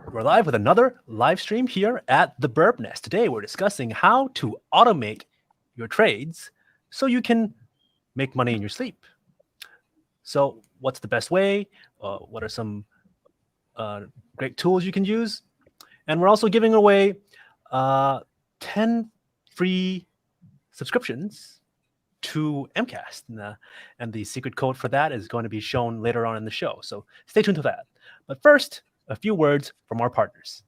We're live with another live stream here at the Birb Nest. Today we're discussing how to automate your trades so you can make money in your sleep. So what's the best way? What are some great tools you can use? And we're also giving away 10 free subscriptions to MKAST. And the secret code for that is going to be shown later on in the show. So stay tuned to that. But first, a few words from our partners.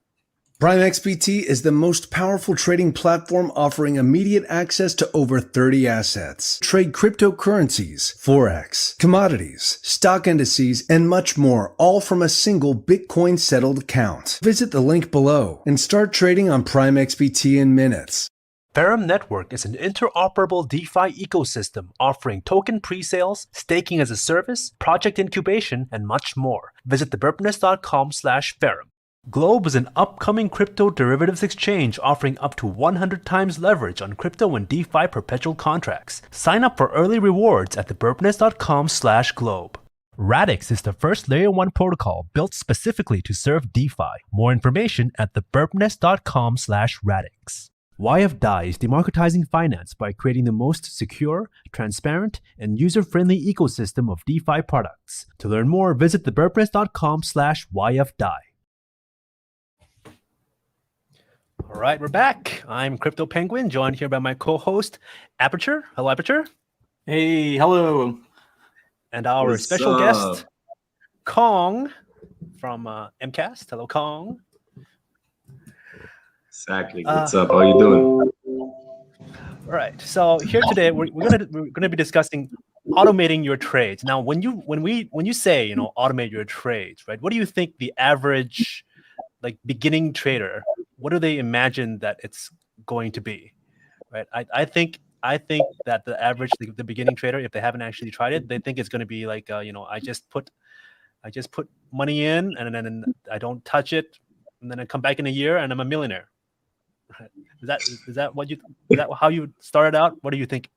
PrimeXPT is the most powerful trading platform offering immediate access to over 30 assets. Trade cryptocurrencies, Forex, commodities, stock indices, and much more, all from a single Bitcoin settled account. Visit the link below and start trading on PrimeXPT in minutes. Birb Network is an interoperable DeFi ecosystem offering token pre-sales, staking as a service, project incubation, and much more. Visit thebirbnest.com/Ferrum. Globe is an upcoming crypto derivatives exchange offering up to 100 times leverage on crypto and DeFi perpetual contracts. Sign up for early rewards at thebirbnest.com/Globe. Radix is the first Layer 1 protocol built specifically to serve DeFi. More information at thebirbnest.com/Radix. YFDAI is democratizing finance by creating the most secure, transparent, and user-friendly ecosystem of DeFi products. To learn more, visit thebirbnest.com/YFDAI. All right, we're back. I'm Crypto Penguin, joined here by my co-host, Aperture. Hello, Aperture. Hey, hello. And our special guest, Kong from MKAST. Hello, Kong. Exactly. What's up? How you doing? All right. So here today we're gonna be discussing automating your trades. Now, when you say automate your trades, right? What do you think the average beginning trader? What do they imagine that it's going to be, right? I think that the average the beginning trader, if they haven't actually tried it, they think it's going to be like I just put money in and then I don't touch it, and then I come back in a year and I'm a millionaire. Is that how you started out? What do you think?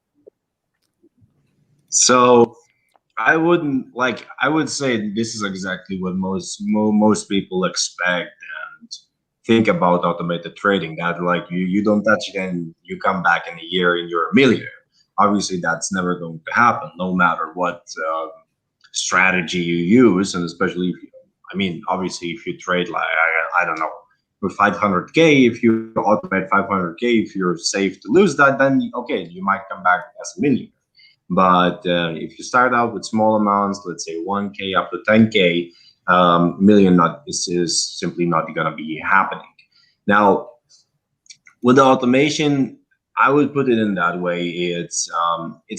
So I would say this is exactly what most people expect and think about automated trading. That you don't touch it and you come back in a year and you're a millionaire. Obviously, that's never going to happen, no matter what strategy you use, and especially obviously if you trade I don't know, with 500K, if you automate 500K, if you're safe to lose that, then okay, you might come back as a millionaire. But if you start out with small amounts, let's say 1K up to 10K, million is simply not going to be happening. Now, with the automation, I would put it in that way. It's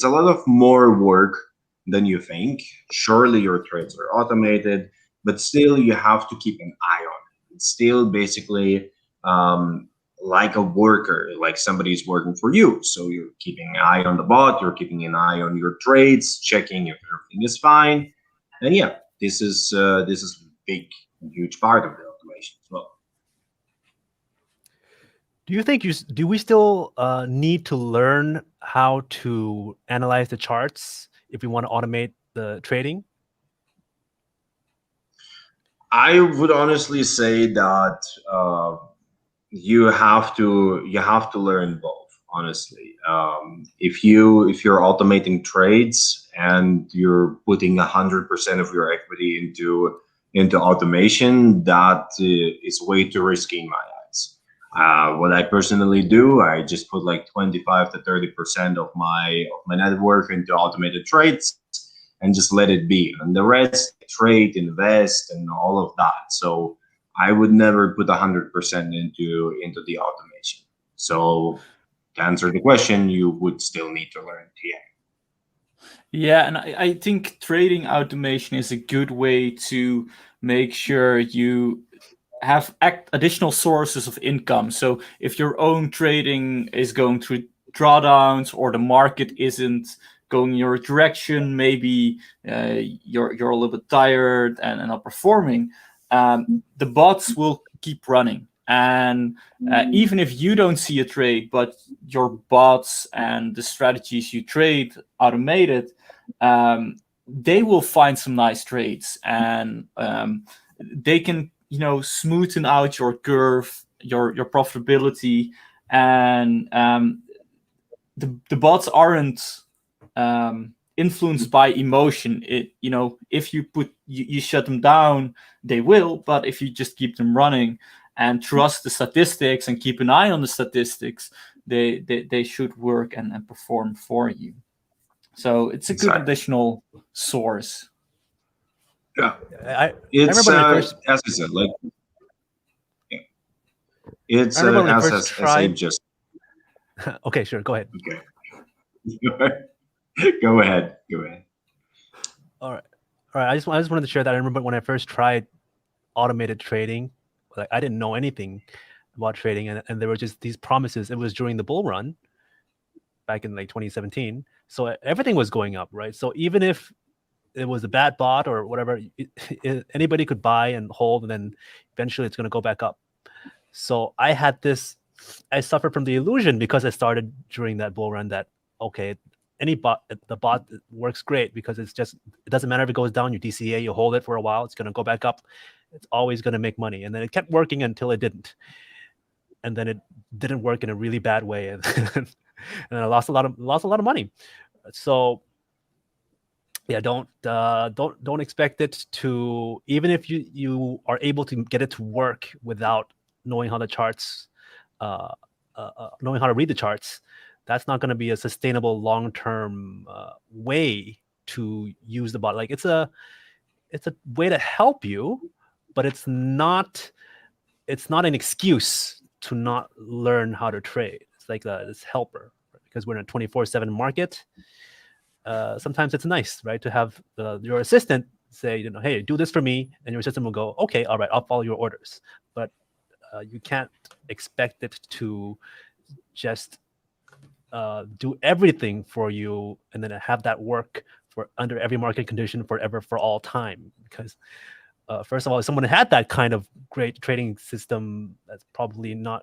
a lot of more work than you think. Surely your trades are automated, but still you have to keep an eye on it. It's still basically like a worker, like somebody's working for you. So you're keeping an eye on the bot, you're keeping an eye on your trades, checking if everything is fine. And yeah, this is a big, huge part of the automation as well. Do you think do we still need to learn how to analyze the charts if we want to automate the trading? I would honestly say that you have to learn both. Honestly, if you're automating trades and you're putting 100% of your equity into automation, that is way too risky in my eyes. What I personally do, I just put like 25 to 30% of my net worth into automated trades and just let it be, and the rest trade, invest, and all of that. So I would never put 100% into the automation. So to answer the question, you would still need to learn TA. Yeah, and I think trading automation is a good way to make sure you have additional sources of income. So if your own trading is going through drawdowns or the market isn't going your direction, maybe you're a little bit tired and not performing, the bots will keep running. And even if you don't see a trade, but your bots and the strategies you trade automated, they will find some nice trades, and they can smoothen out your curve, your profitability, and the bots aren't influenced by emotion. If you shut them down, they will. But if you just keep them running and trust the statistics and keep an eye on the statistics, they should work and perform for you. So it's a good additional source. Yeah, I it's remember when I first, as I said, like it's I remember when I as first I tried. just. Okay, sure, go ahead. Okay, go ahead. All right. I just wanted to share that I remember when I first tried automated trading, like I didn't know anything about trading, and there were just these promises. It was during the bull run back in like 2017, so everything was going up, right? So even if it was a bad bot or whatever, anybody could buy and hold, and then eventually it's going to go back up. So I suffered from the illusion because I started during that bull run that, okay, the bot works great because it doesn't matter if it goes down, you DCA, you hold it for a while, it's going to go back up. It's always going to make money. And then it kept working until it didn't. And then it didn't work in a really bad way. And I lost a lot of money. So yeah, don't expect it to, even if you are able to get it to work without knowing how the charts, knowing how to read the charts, that's not going to be a sustainable long-term way to use the bot. Like it's a way to help you, but it's not an excuse to not learn how to trade. It's like this helper, right? Because we're in a 24/7 market. Sometimes it's nice, right, to have your assistant say, hey, do this for me, and your assistant will go, okay, all right, I'll follow your orders. But you can't expect it to just do everything for you and then have that work for under every market condition forever, for all time. Because first of all, if someone had that kind of great trading system, that's probably going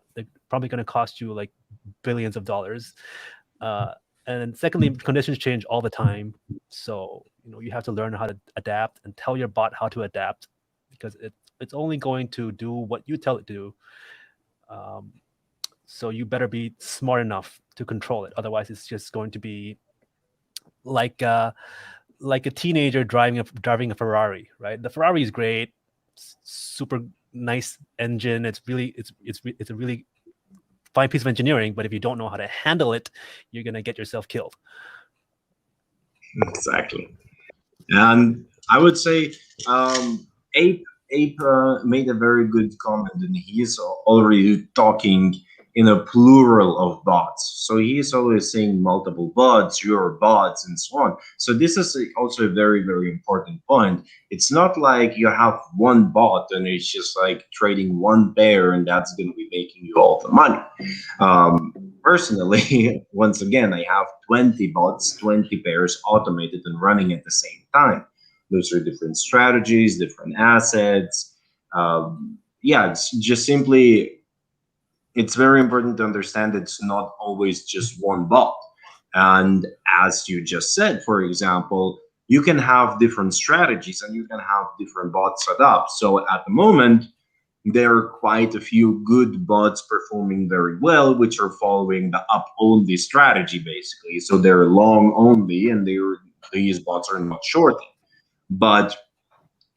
to cost you like billions of dollars. And secondly, conditions change all the time. So, you have to learn how to adapt and tell your bot how to adapt, because it's only going to do what you tell it to do. So you better be smart enough to control it. Otherwise, it's just going to be like a teenager driving a Ferrari, right? The Ferrari is great, super nice engine. It's a really fine piece of engineering. But if you don't know how to handle it, you're gonna get yourself killed. Exactly. And I would say Ape made a very good comment, and he's already talking in a plural of bots. So he's always saying multiple bots, your bots, and so on. So this is also a very, very important point. It's not like you have one bot and it's just like trading one pair and that's going to be making you all the money. Personally, once again, I have 20 bots, 20 pairs automated and running at the same time. Those are different strategies, different assets. It's just simply, it's very important to understand it's not always just one bot. And as you just said, for example, you can have different strategies and you can have different bots set up. So at the moment, there are quite a few good bots performing very well, which are following the up-only strategy, basically. So they're long only, and these bots are not shorting. But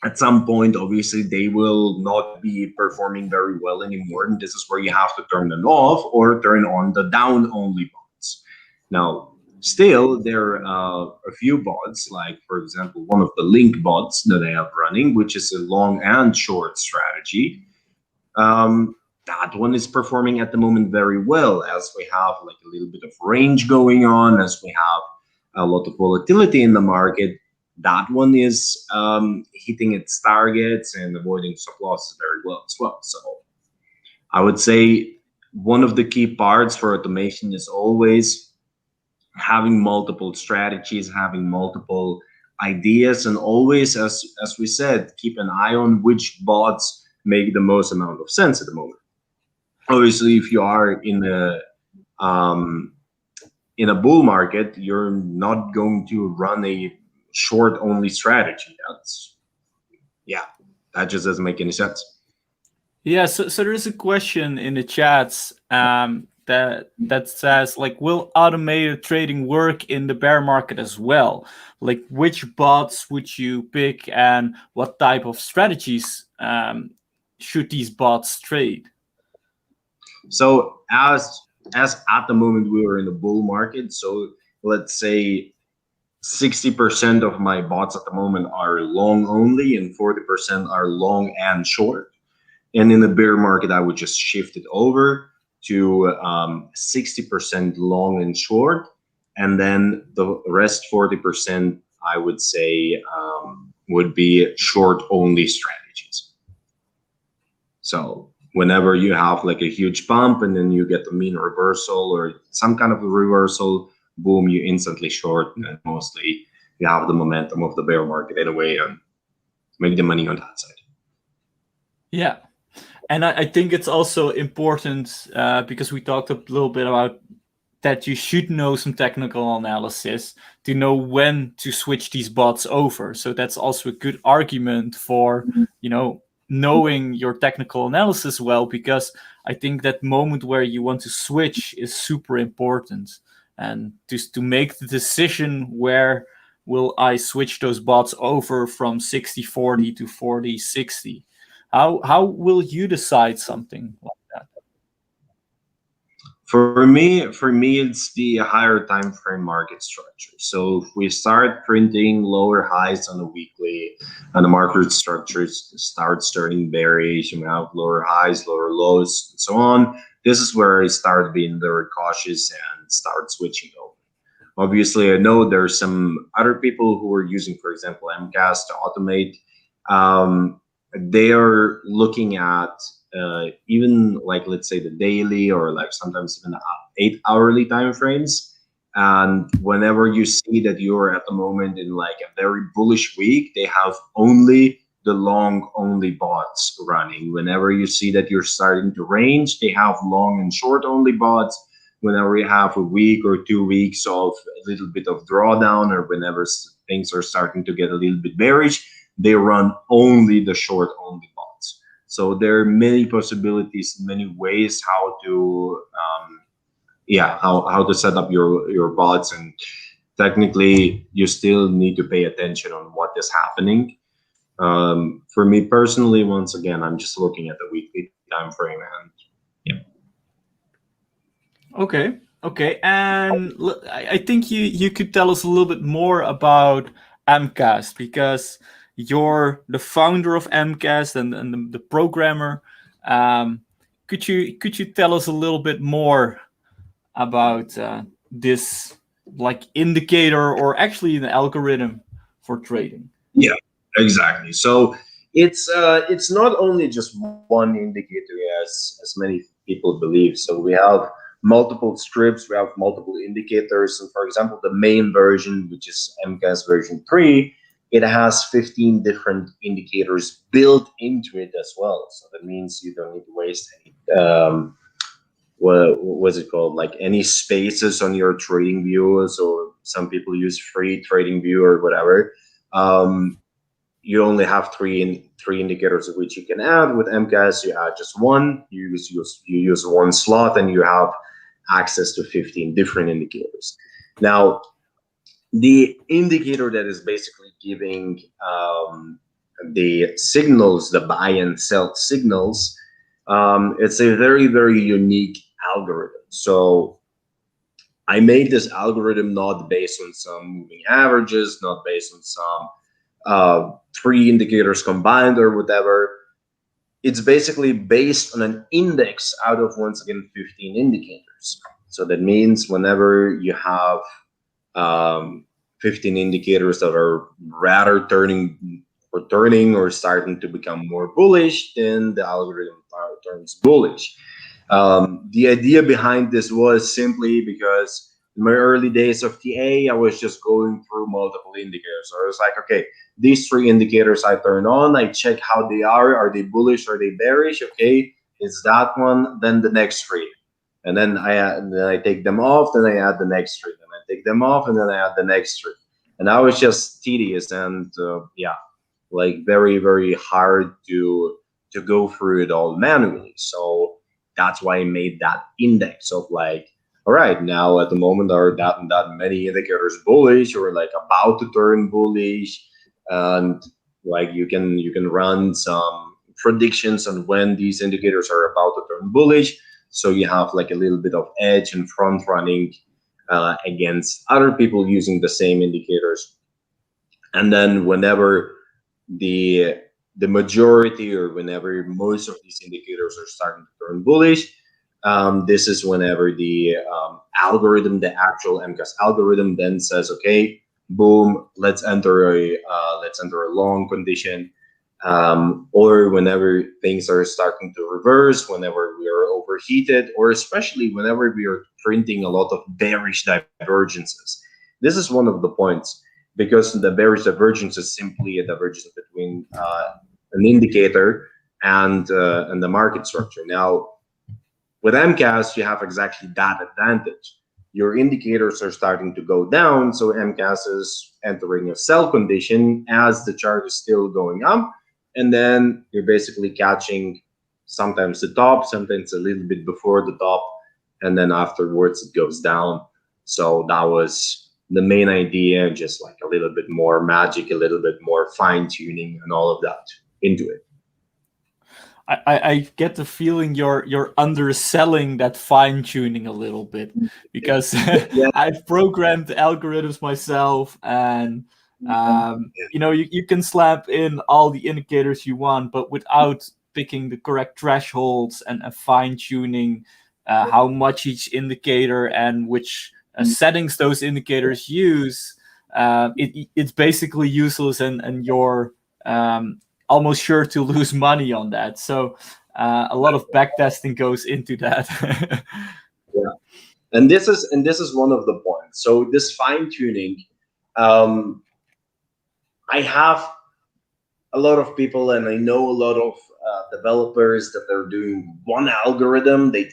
at some point, obviously, they will not be performing very well anymore. And this is where you have to turn them off or turn on the down-only bots. Now, still, there are a few bots, like, for example, one of the link bots that I have running, which is a long and short strategy. That one is performing at the moment very well, as we have like a little bit of range going on, as we have a lot of volatility in the market. That one is hitting its targets and avoiding stop losses very well as well. So I would say one of the key parts for automation is always having multiple strategies, having multiple ideas, and always, as we said, keep an eye on which bots make the most amount of sense at the moment. Obviously, if you are in a bull market, you're not going to run a short only strategy. That just doesn't make any sense. Yeah, so there is a question in the chats that says, like, will automated trading work in the bear market as well? Like, which bots would you pick, and what type of strategies should these bots trade? So as at the moment we were in the bull market, so let's say 60% of my bots at the moment are long only and 40% are long and short. And in the bear market, I would just shift it over to 60% long and short. And then the rest 40%, I would say, would be short only strategies. So whenever you have like a huge pump and then you get the mean reversal or some kind of a reversal, boom, you instantly short, and mostly you have the momentum of the bear market anyway and make the money on that side. Yeah. And I think it's also important because we talked a little bit about that you should know some technical analysis to know when to switch these bots over. So that's also a good argument for, knowing your technical analysis well, because I think that moment where you want to switch is super important. And just to make the decision, where will I switch those bots over from 60-40 to 40-60? How will you decide something like that? For me, it's the higher time frame market structure. So if we start printing lower highs on a weekly, and the market structures starts turning bearish, and we have lower highs, lower lows, and so on. This is where I start being very cautious and start switching over. Obviously, I know there's some other people who are using, for example, MKAST to automate. They are looking at even like, let's say, the daily or like sometimes even the 8 hourly time frames. And whenever you see that you're at the moment in like a very bullish week, they have only the long only bots running. Whenever you see that you're starting to range, they have long and short only bots. Whenever you have a week or 2 weeks of a little bit of drawdown, or whenever things are starting to get a little bit bearish, they run only the short only bots. So there are many possibilities, many ways how to how to set up your bots, and technically you still need to pay attention on what is happening. For me personally, once again, I'm just looking at the weekly time frame, and Okay, and I think you could tell us a little bit more about MKAST, because you're the founder of MKAST and the programmer. Could you tell us a little bit more about this, like, indicator, or actually an algorithm for trading? Yeah, exactly. So it's not only just one indicator as many people believe. So we have multiple strips, we have multiple indicators. And for example, the main version, which is MKAST version 3, it has 15 different indicators built into it as well. So that means you don't need to waste any what was it called, like any spaces on your trading views, or some people use free trading view or whatever. You only have three indicators of which you can add. With MKAST, you add just one. You use one slot, and you have access to 15 different indicators. Now, the indicator that is basically giving the signals, the buy and sell signals, it's a very, very unique algorithm. So I made this algorithm not based on some moving averages, not based on some 3 indicators combined or whatever. It's basically based on an index out of, once again, 15 indicators. So that means whenever you have 15 indicators that are rather turning or starting to become more bullish, then the algorithm turns bullish. The idea behind this was simply because in my early days of TA, I was just going through multiple indicators. So I was like, okay, these 3 indicators I turn on, I check how they are. Are they bullish? Are they bearish? Okay, it's that one, then the next 3. And then I take them off, then I add the next 3. Then I take them off, and then I add the next 3. And that was just tedious and like very, very hard to to go through it all manually. So that's why I made that index of like, all right, now at the moment are that and that many indicators bullish or like about to turn bullish, and like you can run some predictions on when these indicators are about to turn bullish. So you have like a little bit of edge and front running against other people using the same indicators. And then whenever the majority or whenever most of these indicators are starting to turn bullish, this is whenever the algorithm, the actual MKAST algorithm, then says, okay, boom, let's enter a long condition, or whenever things are starting to reverse, whenever we are overheated, or especially whenever we are printing a lot of bearish divergences. This is one of the points, because the bearish divergence is simply a divergence between an indicator and the market structure. Now, with MKAST, you have exactly that advantage. Your indicators are starting to go down, so MKAST is entering a sell condition as the chart is still going up, and then you're basically catching sometimes the top, sometimes a little bit before the top, and then afterwards it goes down. So that was the main idea, just like a little bit more magic, a little bit more fine-tuning and all of that into it. I get the feeling you're underselling that fine tuning a little bit, because Yeah. I've programmed algorithms myself, and you know, you can slap in all the indicators you want, but without picking the correct thresholds and fine tuning how much each indicator and which settings those indicators use, it's basically useless, and you're almost sure to lose money on that. So a lot of backtesting goes into that. Yeah, and this is one of the points. So this fine tuning, I have a lot of people, and I know a lot of developers that they're doing one algorithm. They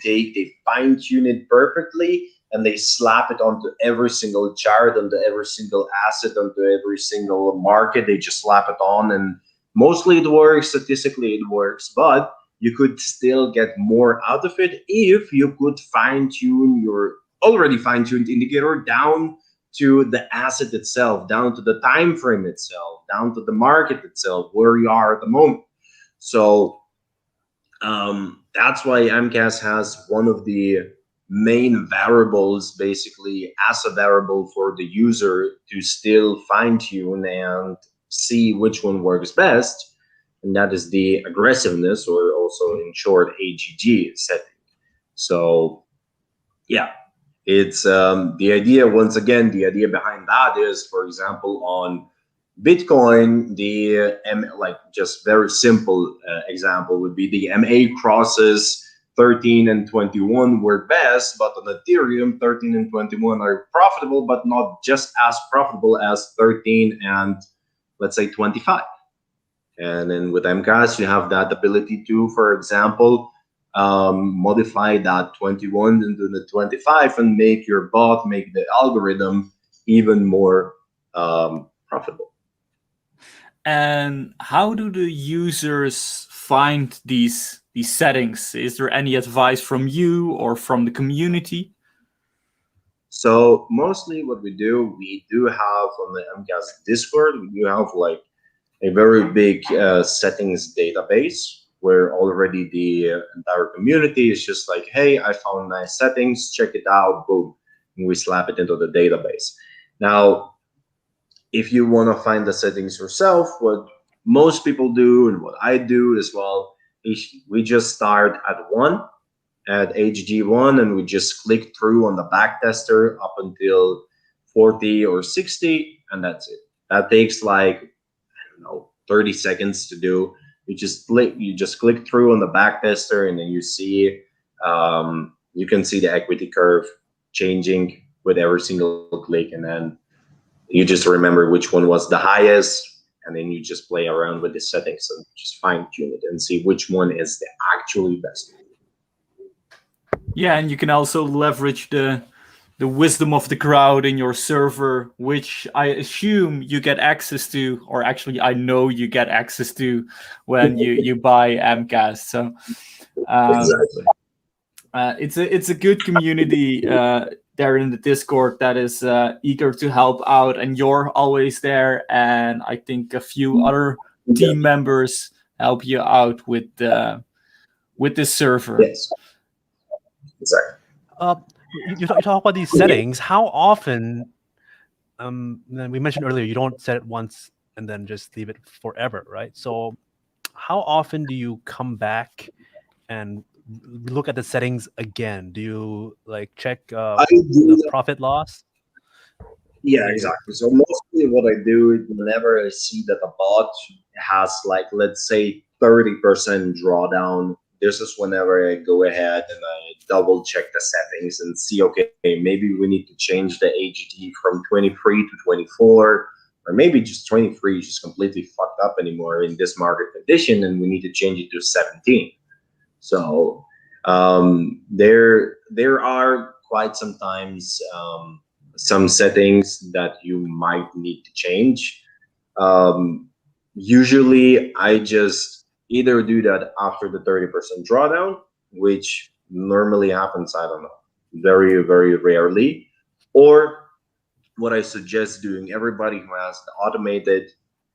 fine tune it perfectly, and they slap it onto every single chart, onto every single asset, onto every single market. They just slap it on, and mostly it works. Statistically, it works, but you could still get more out of it if you could fine tune your already fine tuned indicator down to the asset itself, down to the time frame itself, down to the market itself, where you are at the moment. So that's why MKAST has one of the main variables, basically as a variable for the user to still fine tune and see which one works best, and that is the aggressiveness, or also in short AGG setting. So yeah, it's the idea, once again, the idea behind that is, for example, on Bitcoin, the like just very simple example would be the MA crosses 13 and 21 were best, but on Ethereum 13 and 21 are profitable, but not just as profitable as 13 and let's say 25. And then with MKAST, you have that ability to, for example, modify that 21 into the 25 and make your bot, make the algorithm even more profitable. And how do the users find these settings? Is there any advice from you or from the community? So mostly what we do have on the MKAST Discord, we do have like a very big settings database where already the entire community is just like, hey, I found nice settings, check it out, boom, and we slap it into the database. Now, if you want to find the settings yourself, what most people do and what I do as well is we just start at HG1, and we just click through on the backtester up until 40 or 60, and that's it. That takes like, I don't know, 30 seconds to do. You just click through on the backtester, and then you see you can see the equity curve changing with every single click, and then you just remember which one was the highest, and then you just play around with the settings and just fine tune it and see which one is the actually best. Yeah, and you can also leverage the the wisdom of the crowd in your server, which I assume you get access to, or actually I know you get access to when you buy MKAST. So Exactly. it's a good community there in the Discord that is eager to help out, and you're always there. And I think a few other team members help you out with this server. Yes. Exactly. You talk about these settings. How often? We mentioned earlier you don't set it once and then just leave it forever, right? So, how often do you come back and look at the settings again? Do you like check I do the that. profit loss? Yeah, exactly. So mostly what I do is whenever I see that a bot has like, let's say 30% drawdown, this is whenever I go ahead and I double check the settings and see, okay, maybe we need to change the AGT from 23 to 24, or maybe just 23 is just completely fucked up anymore in this market condition and we need to change it to 17. So there are quite sometimes some settings that you might need to change. Usually I just either do that after the 30% drawdown, which normally happens, I don't know, very, very rarely. Or what I suggest doing, everybody who has the automated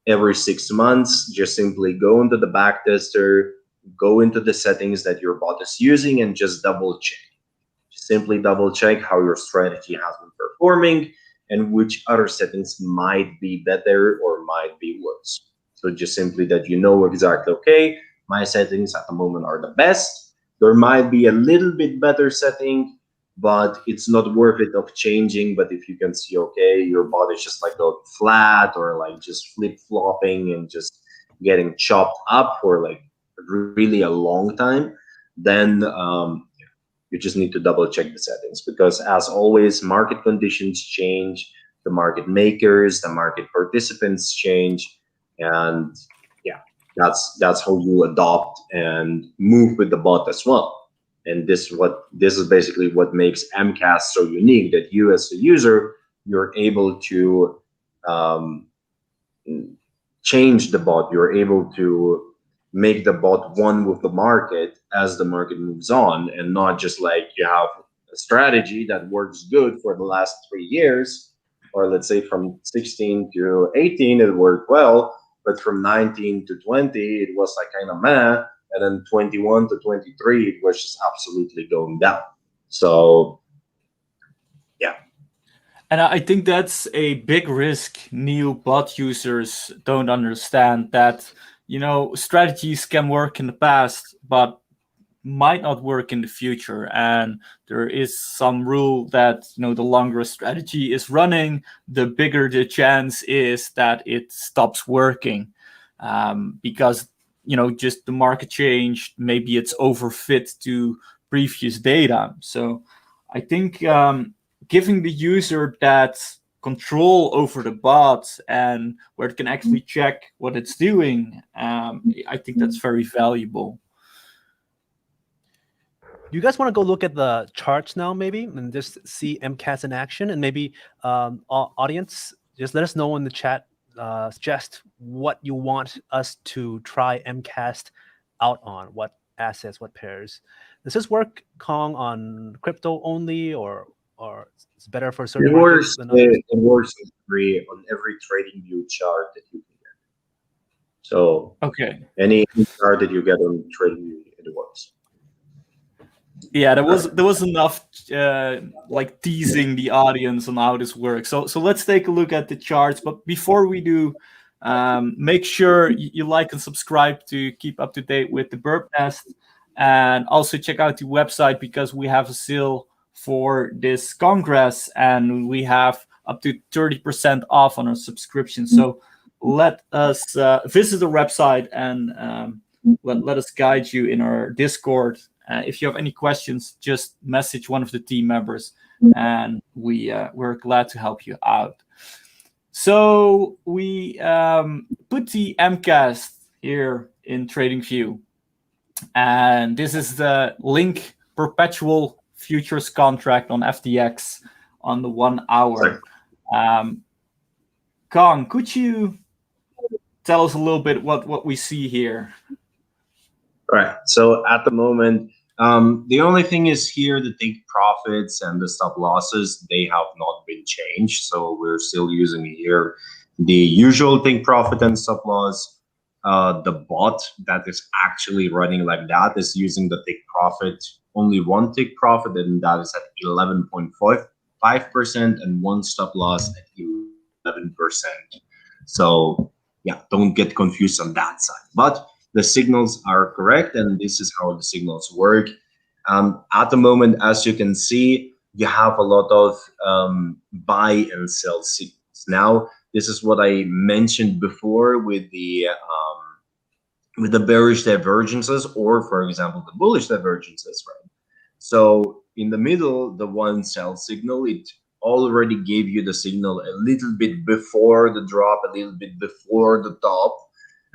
every 6 months, just simply go into the backtester, go into the settings that your bot is using and just double check. Simply double check how your strategy has been performing and which other settings might be better or might be worse. So just simply that you know exactly, okay, my settings at the moment are the best. There might be a little bit better setting, but it's not worth it of changing. But if you can see, okay, your bot is just like going flat or like just flip-flopping and just getting chopped up for like really a long time, then you just need to double check the settings, because as always, market conditions change, the market makers, the market participants change, and yeah, that's how you adopt and move with the bot as well. And this is basically what makes MKAST so unique, that you as a user, you're able to change the bot, you're able to make the bot one with the market as the market moves on, and not just like you have a strategy that works good for the last 3 years, or let's say from 16 to 18 it worked well, but from 19 to 20 it was like kind of meh, and then 21 to 23 it was just absolutely going down. So yeah. And I think that's a big risk new bot users don't understand, that strategies can work in the past but might not work in the future. And there is some rule that the longer a strategy is running, the bigger the chance is that it stops working, because just the market changed, maybe it's overfit to previous data. So I think giving the user that control over the bot and where it can actually check what it's doing, I think that's very valuable. You guys want to go look at the charts now, maybe, and just see MKAST in action? And maybe audience, just let us know in the chat, suggest what you want us to try MKAST out on, what assets, what pairs. Does this work, Kong, on crypto only, or it's better for certain markets than others? It works on every trading view chart that you can get. So okay, any chart that you get on trading view, it works. Yeah, there was enough like teasing the audience on how this works. So let's take a look at the charts. But before we do, make sure you like and subscribe to keep up to date with the Birb Nest, and also check out the website, because we have a sale for this Congress and we have up to 30% off on our subscription. So let us visit the website and let us guide you in our Discord. If you have any questions, just message one of the team members, and we're glad to help you out. So we put the MKAST here in TradingView, and this is the link perpetual futures contract on FTX on the 1 hour. Kong, could you tell us a little bit what we see here? Right. So at the moment, the only thing is here the take profits and the stop losses, they have not been changed. So we're still using here the usual take profit and stop loss. The bot that is actually running like that is using the take profit, only one take profit, and that is at 11.5% and one stop loss at 11%. So yeah, don't get confused on that side. But the signals are correct, and this is how the signals work. At the moment, as you can see, you have a lot of buy and sell signals. Now, this is what I mentioned before with the bearish divergences, or for example, the bullish divergences, right? So in the middle, the one sell signal, it already gave you the signal a little bit before the drop, a little bit before the top.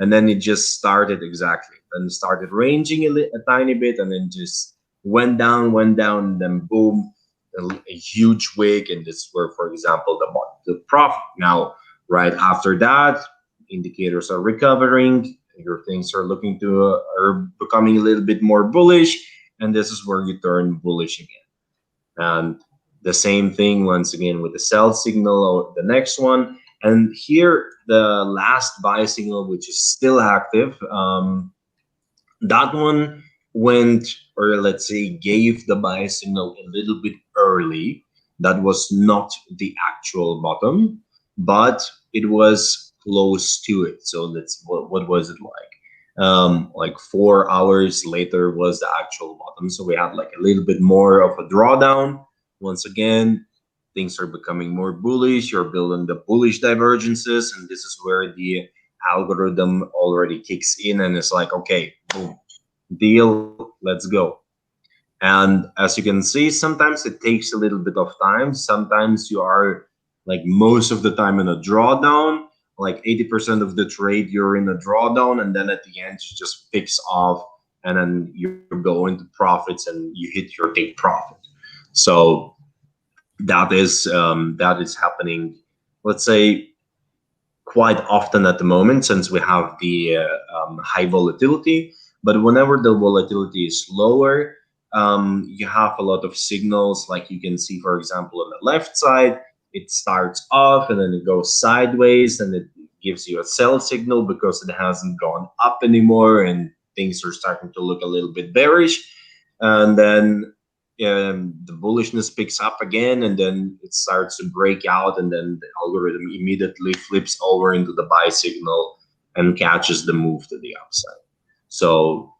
And then it just started exactly. Then it started ranging a tiny bit, and then just went down, and then boom, a huge wick. And this were, for example, the profit. Now, right after that, indicators are recovering. Your things are looking to are becoming a little bit more bullish, and this is where you turn bullish again. And the same thing once again with the sell signal or the next one. And here, the last buy signal, which is still active, that one went, or let's say, gave the buy signal a little bit early. That was not the actual bottom, but it was close to it. So that's what was it like 4 hours later was the actual bottom. So we had like a little bit more of a drawdown. Once again, things are becoming more bullish. You're building the bullish divergences, and this is where the algorithm already kicks in and it's like, okay, boom, deal, let's go. And as you can see, sometimes it takes a little bit of time. Sometimes you are like most of the time in a drawdown, like 80% of the trade you're in a drawdown, and then at the end it just picks off, and then you go into profits and you hit your take profit. So that is happening, let's say, quite often at the moment, since we have the high volatility. But whenever the volatility is lower, you have a lot of signals. Like you can see, for example, on the left side, it starts off and then it goes sideways, and it gives you a sell signal because it hasn't gone up anymore and things are starting to look a little bit bearish. And then the bullishness picks up again, and then it starts to break out, and then the algorithm immediately flips over into the buy signal and catches the move to the upside. So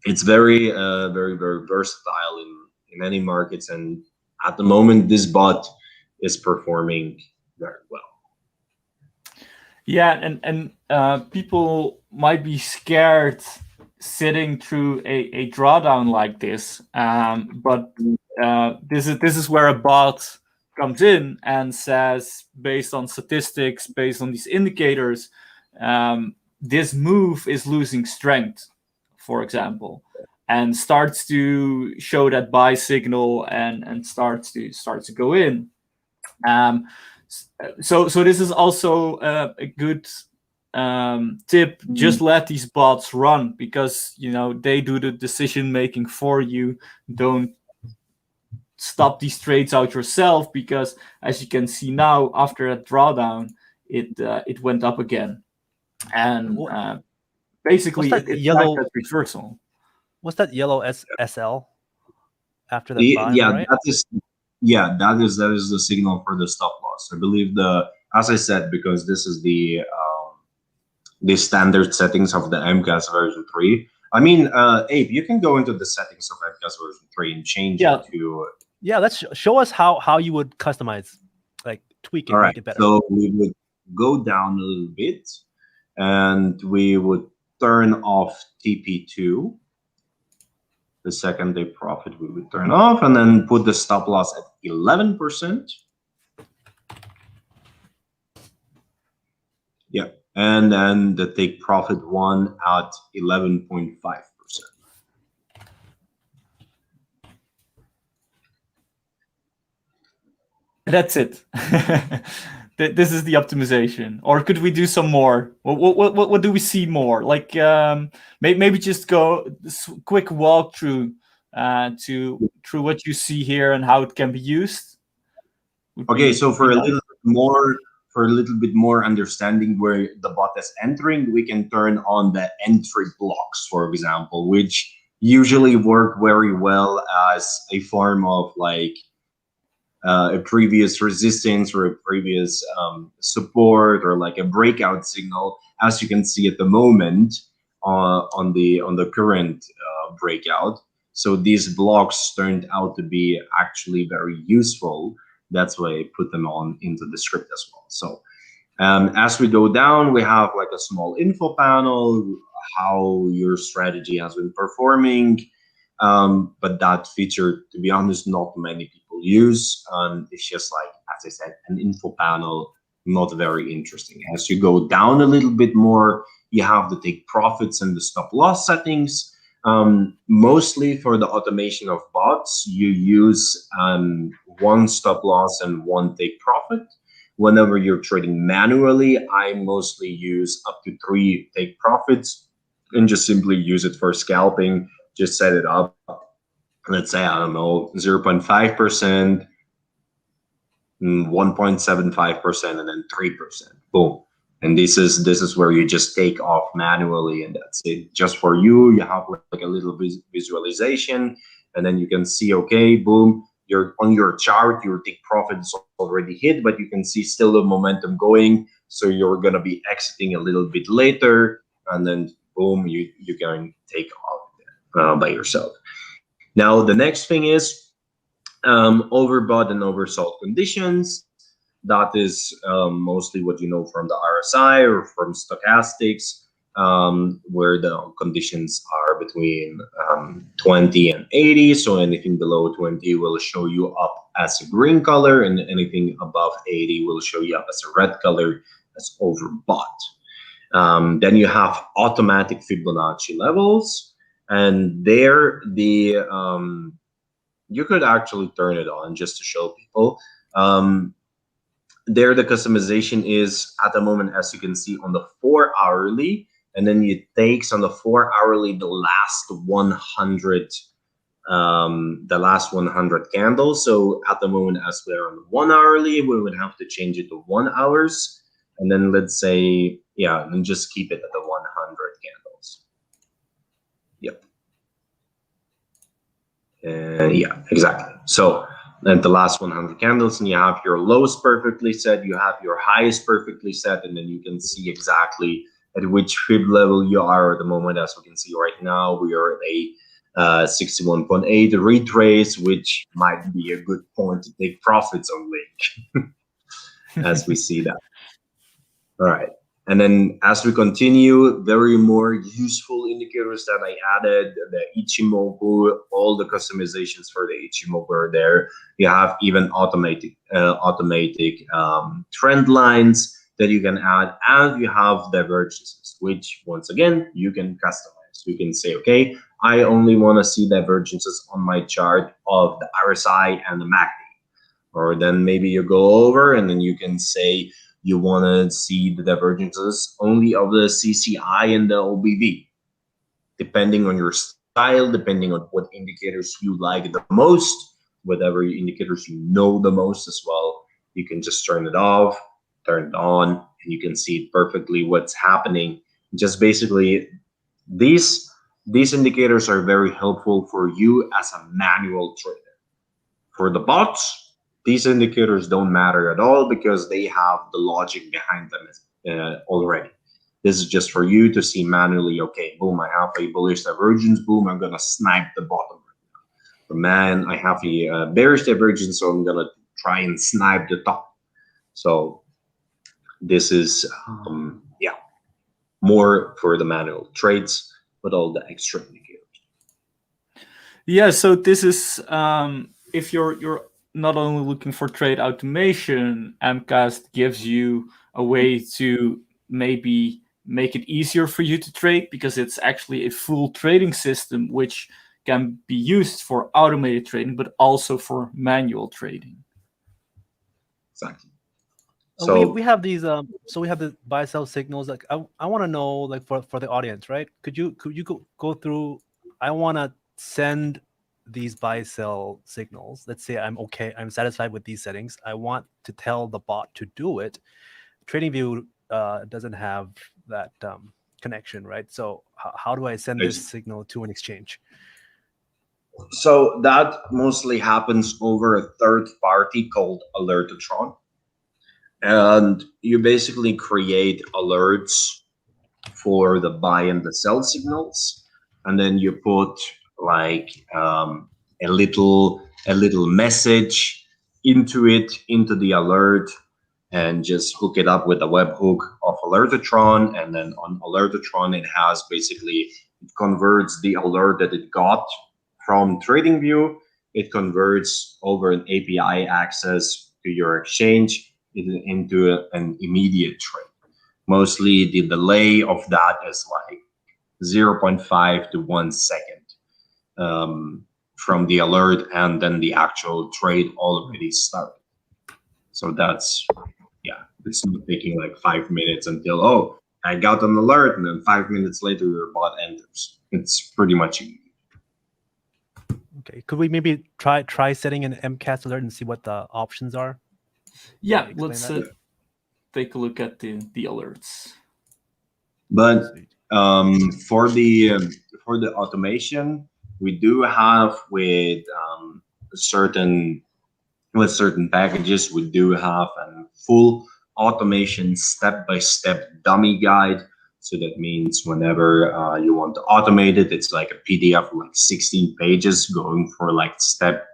it's very very versatile in any markets, and at the moment this bot is performing very well. Yeah, and people might be scared sitting through a drawdown like this, but this is where a bot comes in and says, based on statistics, based on these indicators, this move is losing strength, for example, and starts to show that buy signal and starts to go in. So this is also a good tip. Just let these bots run, because they do the decision making for you. Don't stop these trades out yourself, because as you can see now, after a drawdown, it went up again, and basically What's that it's yellow like that reversal. What's that yellow SL after the buy, right? That is the signal for the stop loss. I believe as I said, because this is the standard settings of the MKAST version 3. I mean, Abe, you can go into the settings of MKAST version 3 and change it to. Yeah, let's show us how you would customize, like tweak it, make it better. So we would go down a little bit, and we would turn off TP2. The second day profit we would turn off, and then put the stop loss at 11%. Yeah, and then the take profit one at 11.5%. That's it. This is the optimization, or could we do some more? What do we see more? Like maybe just go quick walkthrough through what you see here and how it can be used. Okay, so for a nice. little bit more, for a little bit more understanding where the bot is entering, we can turn on the entry blocks, for example, which usually work very well as a form of like a previous resistance or a previous support or like a breakout signal, as you can see at the moment on the current breakout. So these blocks turned out to be actually very useful. That's why I put them on into the script as well. So as we go down, we have like a small info panel, how your strategy has been performing. But that feature, to be honest, not many people use. It's just like, as I said, an info panel, not very interesting. As you go down a little bit more, you have the take profits and the stop loss settings. Mostly for the automation of bots, you use one stop loss and one take profit. Whenever you're trading manually, I mostly use up to 3 take profits and just simply use it for scalping. Just set it up. Let's say, I don't know, 0.5%, 1.75%, and then 3%. Boom. And this is where you just take off manually, and that's it. Just for you, you have like a little visualization, and then you can see, okay, boom, you're on your chart, your take profit is already hit, but you can see still the momentum going. So you're gonna be exiting a little bit later, and then boom, you can take off by yourself. Now the next thing is overbought and oversold conditions. That is mostly what you know from the RSI or from stochastics, where the conditions are between 20 and 80. So anything below 20 will show you up as a green color, and anything above 80 will show you up as a red color, as overbought. Then you have automatic Fibonacci levels, and there the you could actually turn it on just to show people. There the customization is at the moment, as you can see, on the 4 hourly, and then it takes on the 4 hourly the last 100 candles. So at the moment, as we're on 1 hourly, we would have to change it to 1 hours, and then let's say, yeah, and just keep it at the 100 candles. Yep. Yeah, exactly. So then the last 100 candles, and you have your lows perfectly set, you have your highs perfectly set, and then you can see exactly at which fib level you are at the moment. As we can see right now, we are at a 61.8 retrace, which might be a good point to take profits on Link as we see that. All right. And then as we continue, very more useful indicators that I added, the Ichimoku, all the customizations for the Ichimoku are there. You have even automatic trend lines that you can add, and you have divergences, which once again, you can customize. You can say, okay, I only want to see divergences on my chart of the RSI and the MACD. Or then maybe you go over and then you can say, you want to see the divergences only of the CCI and the OBV, depending on your style, depending on what indicators you like the most, whatever indicators you know the most as well. You can just turn it off, turn it on, and you can see perfectly what's happening. Just basically, these indicators are very helpful for you as a manual trader. For the bots, these indicators don't matter at all because they have the logic behind them already. This is just for you to see manually, okay, boom, I have a bullish divergence, boom, I'm going to snipe the bottom right now. But man, I have a bearish divergence, so I'm going to try and snipe the top. So this is, yeah, more for the manual trades with all the extra indicators. Yeah, so this is, if you're not only looking for trade automation, MKAST gives you a way to maybe make it easier for you to trade, because it's actually a full trading system which can be used for automated trading, but also for manual trading. Exactly. we, So we have these so we have the buy sell signals. Like I want to know, like for the audience, right? Could you go through? I want to send these buy sell signals. Let's say I'm satisfied with these settings. I want to tell the bot to do it. TradingView doesn't have that connection, right? So how do I send this signal to an exchange? So that mostly happens over a third party called Alertatron. And you basically create alerts for the buy and the sell signals. And then you put like a little message into the alert, and just hook it up with a webhook of Alertatron. And then on Alertatron, it converts the alert that it got from TradingView. It converts over an API access to your exchange into an immediate trade. Mostly the delay of that is like 0.5 to 1 second from the alert, and then the actual trade already started. So that's, it's not taking like 5 minutes until, oh, I got an alert, and then 5 minutes later your bot enters. It's pretty much easy. Okay, could we maybe try setting an MKAST alert and see what the options are? Yeah, let's take a look at the alerts. But for the automation, we do have with certain packages, we do have a full automation step-by-step dummy guide. So that means whenever you want to automate it, it's like a PDF of like 16 pages going for like step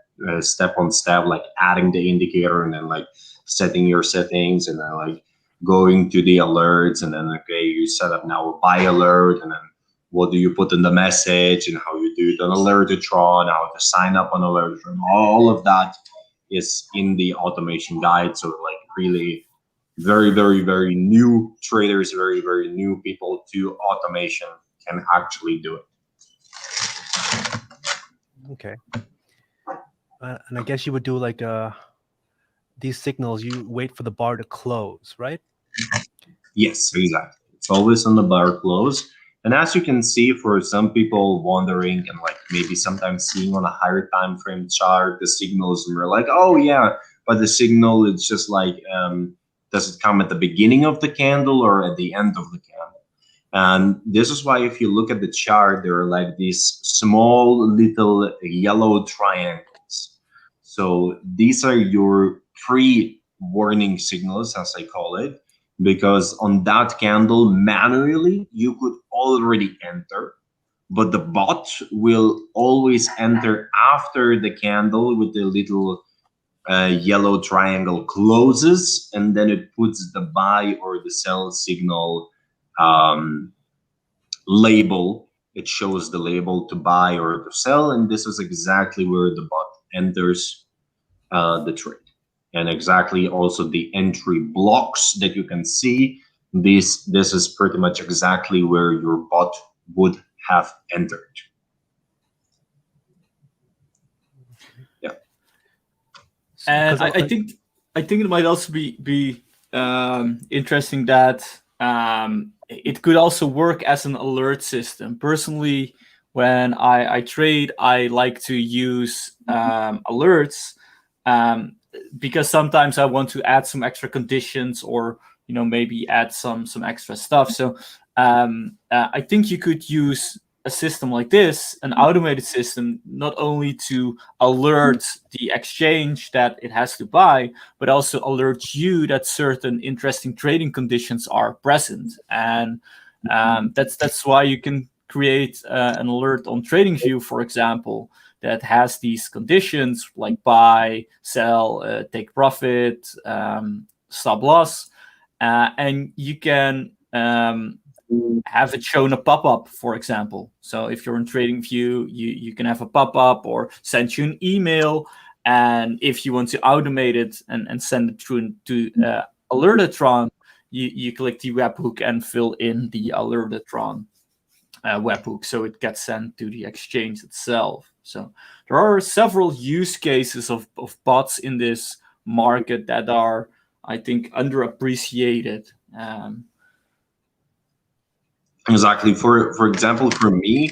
on step, like adding the indicator and then like setting your settings, and then like going to the alerts, and then okay, you set up now a buy alert, and then what do you put in the message, and how you do it on Alertatron, how to sign up on Alertatron. All of that is in the automation guide. So like really very, very, very new traders, very, very new people to automation can actually do it. Okay. And I guess you would do like these signals, you wait for the bar to close, right? Yes, exactly. It's always on the bar close. And as you can see, for some people wondering and like maybe sometimes seeing on a higher time frame chart the signals, and we're like, oh yeah, but the signal, it's just like, does it come at the beginning of the candle or at the end of the candle? And this is why if you look at the chart, there are like these small little yellow triangles. So these are your pre-warning signals, as I call it, because on that candle manually you could already enter, but the bot will always enter after the candle with the little yellow triangle closes, and then it puts the buy or the sell signal label. It shows the label to buy or to sell, and this is exactly where the bot enters the trade. And exactly also the entry blocks that you can see. This is pretty much exactly where your bot would have entered. Yeah. And I think it might also be interesting that it could also work as an alert system. Personally, when I trade, I like to use alerts because sometimes I want to add some extra conditions, or maybe add some extra stuff. So I think you could use a system like this, an automated system, not only to alert the exchange that it has to buy, but also alert you that certain interesting trading conditions are present. And that's why you can create an alert on TradingView, for example, that has these conditions like buy, sell, take profit, stop loss, and you can have it shown a pop-up, for example. So if you're in TradingView, you can have a pop-up or send you an email. And if you want to automate it and send it through to Alertatron, you click the webhook and fill in the Alertatron webhook, so it gets sent to the exchange itself. So there are several use cases of bots in this market that are I think, underappreciated. Exactly. For example, for me,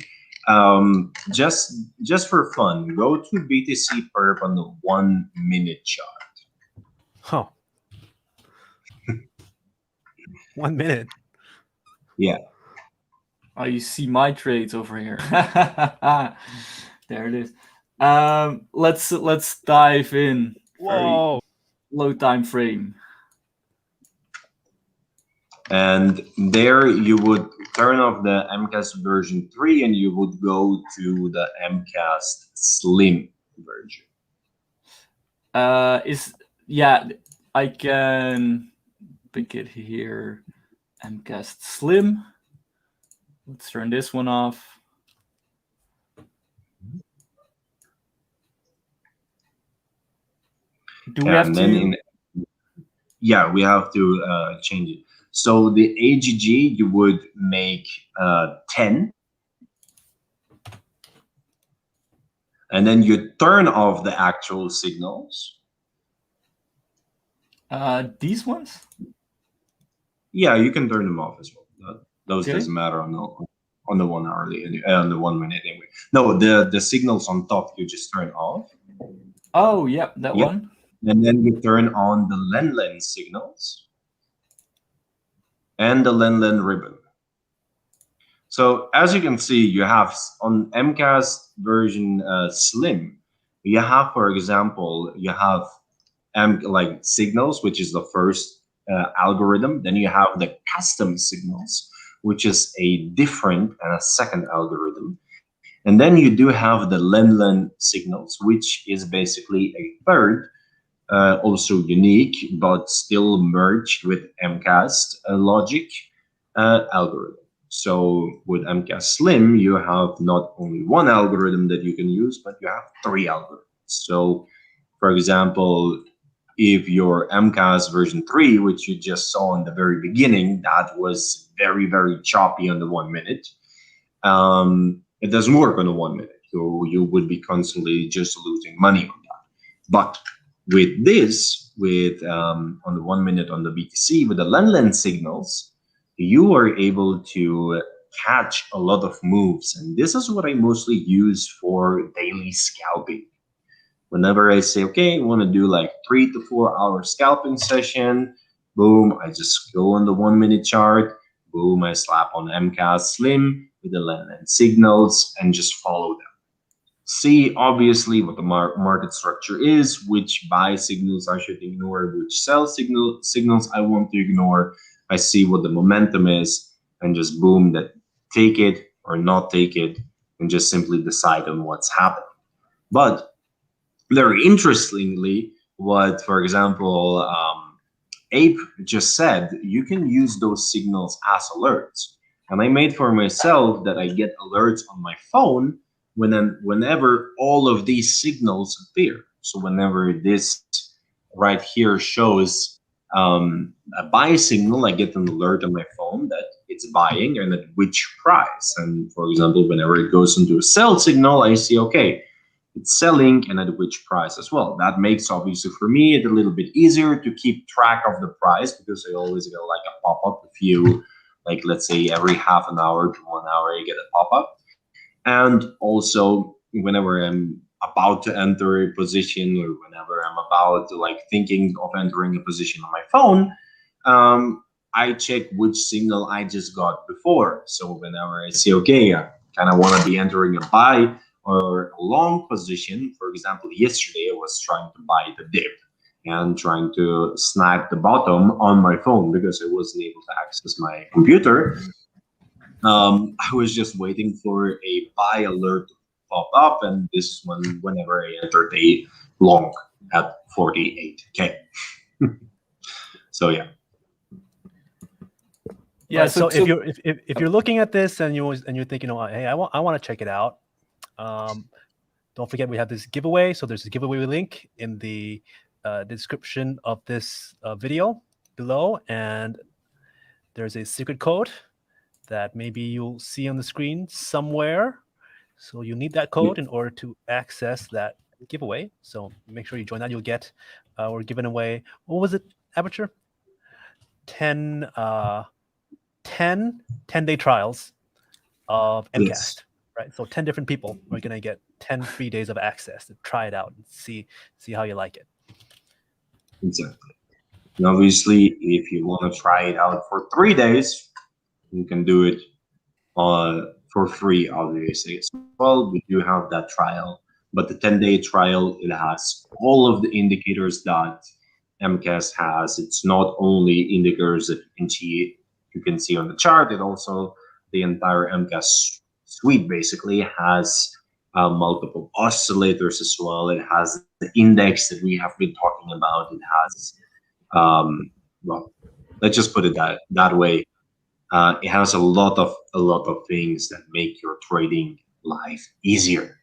just for fun, go to BTC Perp on the 1 minute chart. Huh. 1 minute. Yeah. Oh, you see my trades over here. There it is. Let's dive in. Whoa. Very low time frame. And there you would turn off the MKAST version 3 and you would go to the MKAST Slim version. I can pick it here. MKAST Slim. Let's turn this one off. Do we have to? Yeah, we have to change it. So the AGG, you would make 10. And then you turn off the actual signals. These ones? Yeah, you can turn them off as well. Those Okay. doesn't matter on the 1 hourly, on the 1 minute anyway. No, the signals on top you just turn off. Oh, yeah, that one. And then you turn on the Len signals and the Len ribbon. So as you can see, you have on MKAST version Slim, you have, for example, you have like signals, which is the first algorithm. Then you have the custom signals, which is a different and a second algorithm. And then you do have the Len signals, which is basically a third, also unique, but still merged with MKAST logic algorithm. So with MKAST Slim, you have not only one algorithm that you can use, but you have 3 algorithms. So for example, if your MKAST version 3, which you just saw in the very beginning, that was very, very choppy on the 1 minute, it doesn't work on the 1 minute. So you would be constantly just losing money on that. But with this, on the 1 minute on the BTC, with the Len signals, you are able to catch a lot of moves. And this is what I mostly use for daily scalping. Whenever I say, okay, I want to do like 3 to 4 hour scalping session, boom, I just go on the 1 minute chart, boom, I slap on MKAST Slim with the Len signals and just follow them. See, obviously, what the market structure is, which buy signals I should ignore, which sell signals I want to ignore. I see what the momentum is, and just boom, that take it or not take it, and just simply decide on what's happening. But very interestingly, what, for example, Ape just said, you can use those signals as alerts. And I made for myself that I get alerts on my phone whenever all of these signals appear. So whenever this right here shows a buy signal, I get an alert on my phone that it's buying and at which price. And for example, whenever it goes into a sell signal, I see, okay, it's selling and at which price as well. That makes, obviously, for me, it a little bit easier to keep track of the price, because I always get like a pop-up. If you, like, let's say every half an hour to 1 hour, you get a pop-up. And also, whenever I'm about to enter a position, or whenever I'm about to, like, thinking of entering a position on my phone, I check which signal I just got before. So whenever I see, okay, I kind of want to be entering a buy or a long position, for example, yesterday I was trying to buy the dip and trying to snag the bottom on my phone because I wasn't able to access my computer. I was just waiting for a buy alert to pop up, and this is whenever I entered a long at 48K. So yeah. Yeah. Right, so if you're looking at this and you're thinking, oh, hey, I want to check it out. Don't forget we have this giveaway. So there's a giveaway link in the description of this video below, and there's a secret code that maybe you'll see on the screen somewhere. So you need that code in order to access that giveaway. So make sure you join that. You'll get, we're giving away, what was it, aperture, 10 10-day trials of MKAST, Yes. right? So 10 different people are going to get 10 free days of access to try it out and see how you like it. Exactly. And obviously, if you want to try it out for 3 days, you can do it for free, obviously, as well. We do have that trial, but the 10-day trial, it has all of the indicators that MCAS has. It's not only indicators that you can see on the chart, it also the entire MCAS suite basically has multiple oscillators as well. It has the index that we have been talking about. It has well, let's just put it that way. It has a lot of things that make your trading life easier.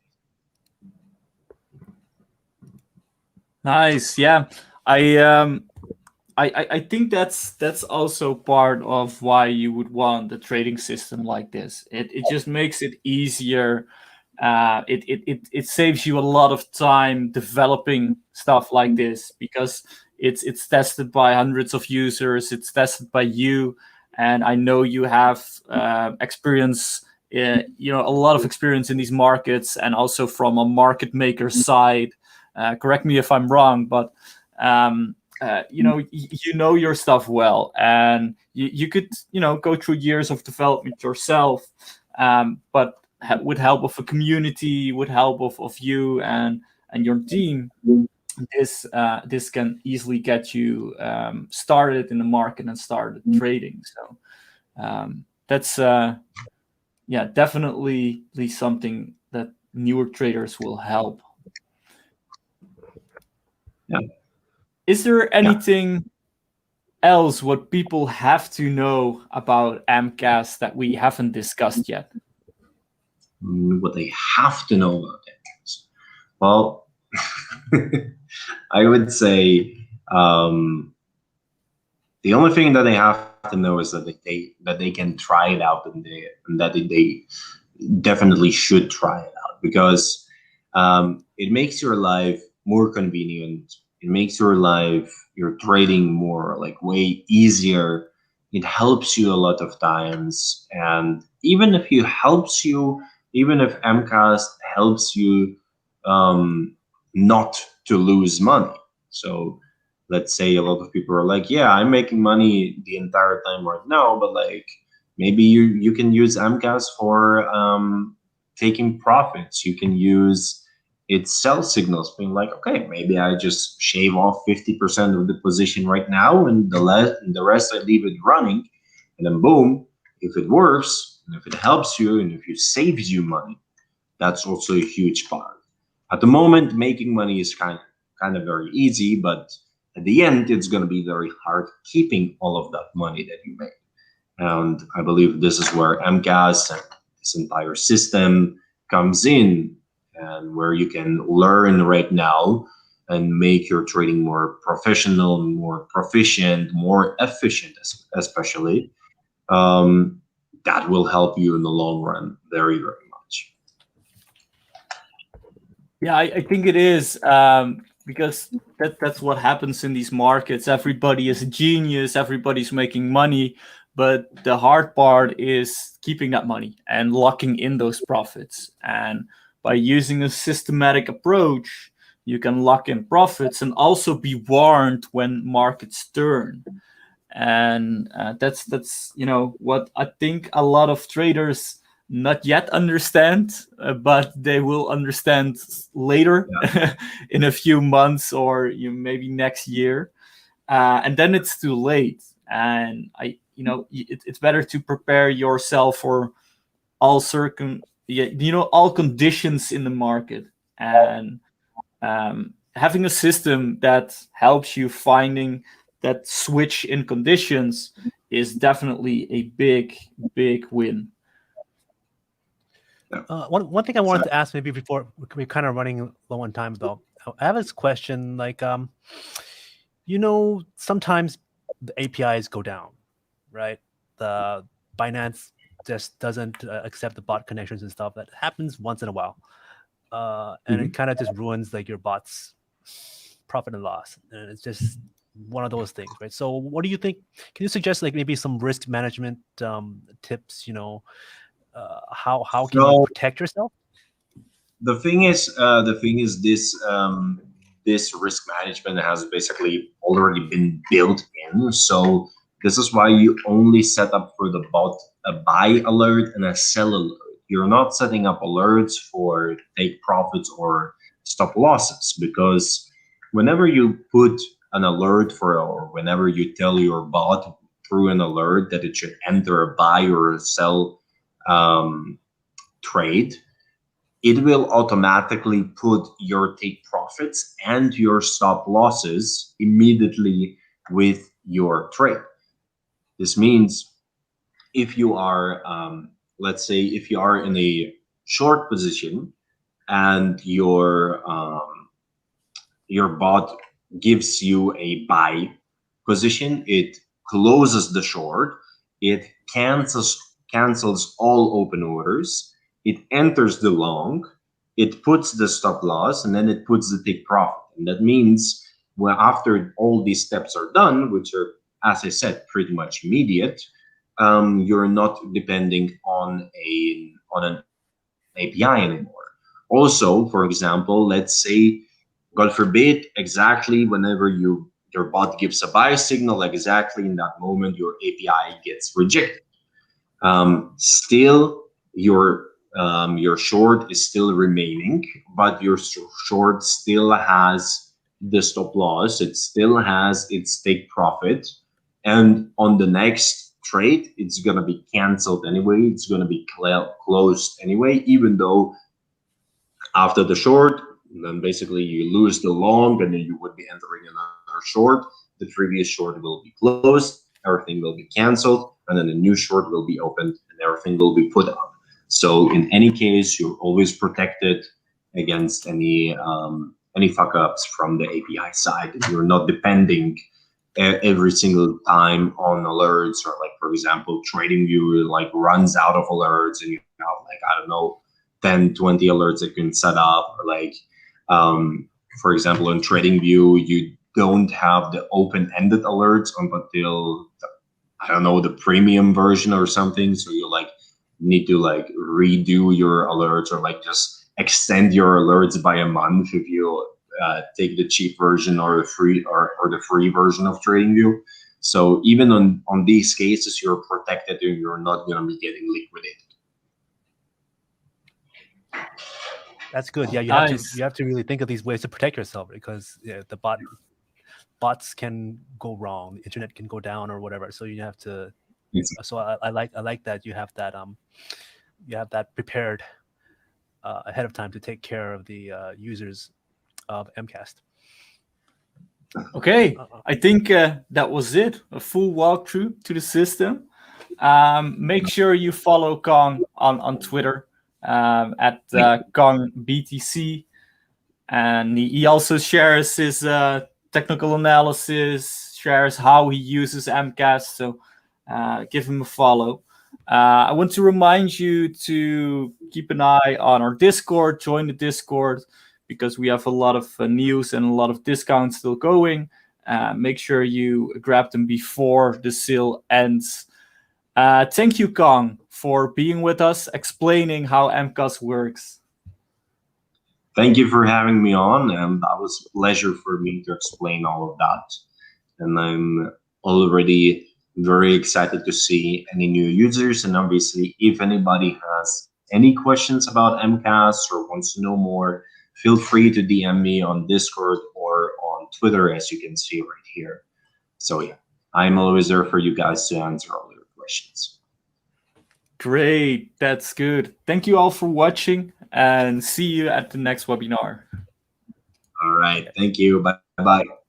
Nice. Yeah. I think that's also part of why you would want a trading system like this. It just makes it easier. It saves you a lot of time developing stuff like this because it's tested by hundreds of users. It's tested by you, and I know you have experience. A lot of experience in these markets, and also from a market maker side. Correct me if I'm wrong, but you know your stuff well, and you could go through years of development yourself, but with help of a community, with help of you and your team, this can easily get you started in the market and started trading. So that's definitely something that newer traders will help. Yeah. Is there anything else what people have to know about MCAS that we haven't discussed yet? What they have to know about MCAS? Well, I would say the only thing that they have to know is that they can try it out, and that they definitely should try it out, because it makes your life more convenient. It makes your trading more way easier. It helps you a lot of times, and even if MCAS helps you not to lose money. So let's say a lot of people are like, yeah, I'm making money the entire time right now, but maybe you can use MCAS for taking profits. You can use its sell signals, being like, okay, maybe I just shave off 50% of the position right now, and the rest I leave it running, and then boom, if it works, and if it helps you, and if it saves you money, that's also a huge part. At the moment, making money is kind of very easy, but at the end, it's going to be very hard keeping all of that money that you make. And I believe this is where MCAS and this entire system comes in, and where you can learn right now and make your trading more professional, more proficient, more efficient, especially. That will help you in the long run very, very much. Yeah, I think it is, because that's what happens in these markets. Everybody is a genius, everybody's making money, but the hard part is keeping that money and locking in those profits. And by using a systematic approach, you can lock in profits and also be warned when markets turn. And that's what I think a lot of traders not yet understand, but they will understand later, in a few months or maybe next year, and then it's too late. And it's better to prepare yourself for all all conditions in the market, and having a system that helps you finding that switch in conditions is definitely a big win. One thing I wanted to ask, maybe before we're kind of running low on time, though, I have this question. Sometimes the APIs go down, right? The Binance just doesn't accept the bot connections and stuff. That happens once in a while, and it kind of just ruins your bot's profit and loss. And it's just one of those things, right? So what do you think? Can you suggest like maybe some risk management tips? How can you So protect yourself? the thing is, this risk management has basically already been built in. So this is why you only set up for the bot a buy alert and a sell alert. You're not setting up alerts for take profits or stop losses, because whenever you put an alert for, or whenever you tell your bot through an alert that it should enter a buy or a sell trade, it will automatically put your take profits and your stop losses immediately with your trade. This means if you are, let's say, if you are in a short position and your bot gives you a buy position, it closes the short, it cancels all open orders, it enters the long, it puts the stop loss, and then it puts the take profit. And that means, well, after all these steps are done, which are, as I said, pretty much immediate, you're not depending on an API anymore. Also, for example, let's say, God forbid, exactly whenever your bot gives a buy signal, exactly in that moment your API gets rejected. Still, your short is still remaining, but your short still has the stop loss. It still has its take profit, and on the next trade, it's gonna be canceled anyway. It's gonna be closed anyway, even though after the short, then basically you lose the long, and then you would be entering another short. The previous short will be closed, everything will be canceled, and then a new short will be opened, and everything will be put up. So in any case, you're always protected against any fuck ups from the API side. You're not depending every single time on alerts, or like, for example, TradingView like runs out of alerts and you have like, I don't know, 10, 20 alerts that you can set up, or like, for example, in TradingView, you don't have the open-ended alerts until I don't know, the premium version or something. So you like need to like redo your alerts, or like just extend your alerts by a month if you take the cheap version or the free or the free version of TradingView. So even on these cases, you're protected and you're not going to be getting liquidated. That's good. Yeah, you have to really think of these ways to protect yourself, because the bots can go wrong, the internet can go down or whatever. So you have to. So I like that you have that prepared ahead of time to take care of the users of MKAST. Okay, I think that was it. A full walkthrough to the system. Make sure you follow Kong on Twitter at KongBTC, and he also shares his technical analysis, shares how he uses MKAST. So give him a follow. I want to remind you to keep an eye on our Discord, join the Discord, because we have a lot of news and a lot of discounts still going. Make sure you grab them before the sale ends. Thank you, Kong, for being with us, explaining how MKAST works. Thank you for having me on, and that was a pleasure for me to explain all of that. And I'm already very excited to see any new users. And obviously, if anybody has any questions about MKAST or wants to know more, feel free to DM me on Discord or on Twitter, as you can see right here. So yeah, I'm always there for you guys to answer all your questions. Great, that's good. Thank you all for watching, and see you at the next webinar. All right, thank you. Bye-bye.